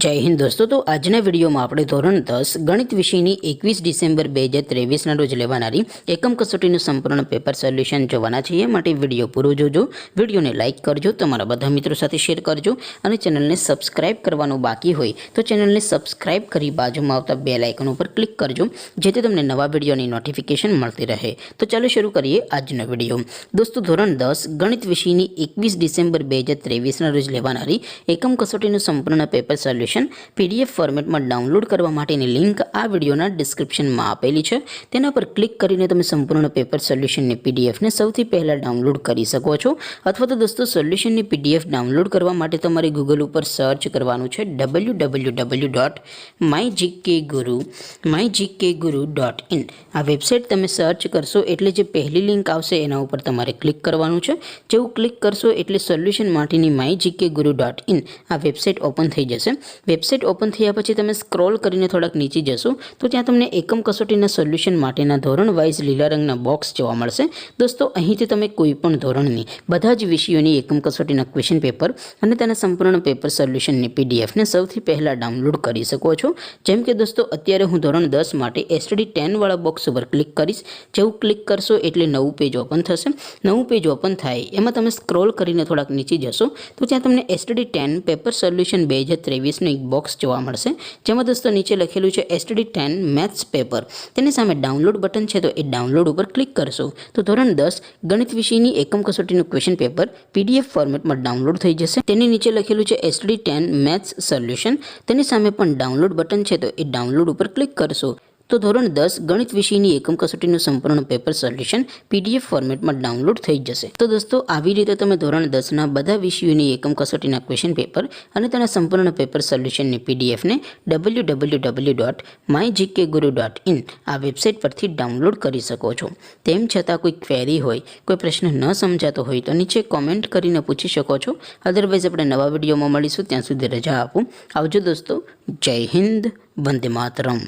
जय हिंद दोस्तों। तो आजना विडियो में આપણે ધોરણ 10 ગણિત વિષયની 21 ડિસેમ્બર 2023 રોજ લેવાનારી એકમ કસોટીનું સંપૂર્ણ પેપર સોલ્યુશન જોવાના છીએ। માટે વિડિયો પૂરો જોજો, વિડિયોને લાઈક કરજો, તમારા બધા મિત્રો સાથે શેર કરજો અને ચેનલને સબસ્ક્રાઇબ કરવાનું બાકી હોય તો ચેનલને સબસ્ક્રાઇબ કરી બાજુમાં આવતા બેલ આઇકન ઉપર ક્લિક કરજો, જેથી તમને નવા વિડિયોની નોટિફિકેશન મળતી રહે। તો ચાલો શરૂ કરીએ આજનો વિડિયો। દોસ્તો, ધોરણ 10 ગણિત વિષયની 21 ડિસેમ્બર 2023 રોજ લેવાનારી એકમ કસોટીનું સંપૂર્ણ પેપર સોલ્યુશન पीडीएफ फॉर्मेट में डाउनलॉड करवा माटेनी लिंक आ विडियोना डिस्क्रिप्शन में आपेली है। तेना पर क्लिक करीने तमे संपूर्ण पेपर सोल्यूशन ने पीडीएफ ने सौथी पहला डाउनलॉड करी सको छो। अथवा तो दोस्तों सोल्यूशन ने पीडीएफ डाउनलॉड करवा माटे तमारे गूगल पर सर्च करवानुं छे www.mygkguru.in। आ वेबसाइट तमे सर्च करशो एटले जे पहली लिंक आवशे एना उपर तमारे क्लिक करवानुं छे। जेवुं क्लिक करशो एटले सोल्यूशन माटेनी mygkguru.in आ वेबसाइट ओपन थई जशे। वेबसाइट ओपन थया पछी तमे स्क्रॉल करीने थोड़ाक नीचे जशो तो त्यां तमने एकम कसोटीना सोल्यूशन माटेना धोरण वाइज लीला रंगना बॉक्स जोवा मळशे। दोस्तों, અહીંથી તમે કોઈપણ ધોરણની બધા જ વિષયોની એકમ કસોટીના ક્વેશ્ચન પેપર અને તેના સંપૂર્ણ પેપર સોલ્યુશનની પીડીએફને સૌથી પહેલાં ડાઉનલોડ કરી શકો છો। જેમ કે દોસ્તો, અત્યારે હું ધોરણ 10 માટે એસટીડી 10 વાળા બોક્સ ઉપર ક્લિક કરીશ। જેવું ક્લિક કરશો એટલે નવું પેજ ઓપન થશે। નવું પેજ ઓપન થાય એમાં તમે સ્ક્રોલ કરીને થોડાક નીચે જશો તો ત્યાં તમને એસટીડી 10 પેપર સોલ્યુશન 2023 एक बॉक्स जोवा मळशे, जेमां दोस्तों नीचे लखेलुं छे एसटीडी 10 मैथ्स पेपर। तेनी सामे डाउनलॉड बटन छे तो ए डाउनलॉड पर क्लिक करशो तो धोरण 10 गणित विषयनी एकम कसोटीनुं क्वेश्चन पेपर पीडीएफ फॉर्मेट में डाउनलॉड थई जशे। तेनी नीचे लखेलुं छे एसटीडी 10 मैथ्स सोल्यूशन। तेनी सामे पण डाउनलॉड बटन छे तो ए डाउनलॉड पर क्लिक करशो तो धोरण 10 गणित विषयनी एकम कसोटीनुं संपूर्ण पेपर सोल्यूशन पीडीएफ फॉर्मेट में डाउनलॉड थई जशे। तो दोस्तों, आवी रीते तमे धोरण 10 ना बधा विषयोनी एकम कसोटीना क्वेश्चन पेपर अने तेना संपूर्ण पेपर सोल्यूशननी पीडीएफ ने www.mygkguru.in आ वेबसाइट परथी डाउनलॉड करी सको छो। तेम छतां कोई क्वेरी होय, कोई प्रश्न न समजातो होय तो नीचे कॉमेंट करीने पूछी शको छो। अदरवाइज आपणे नवा विडियोमां मळीशुं, त्यां सुधी रजा आपो। आवजो दोस्तों। जय हिंद, वंदे मातरम।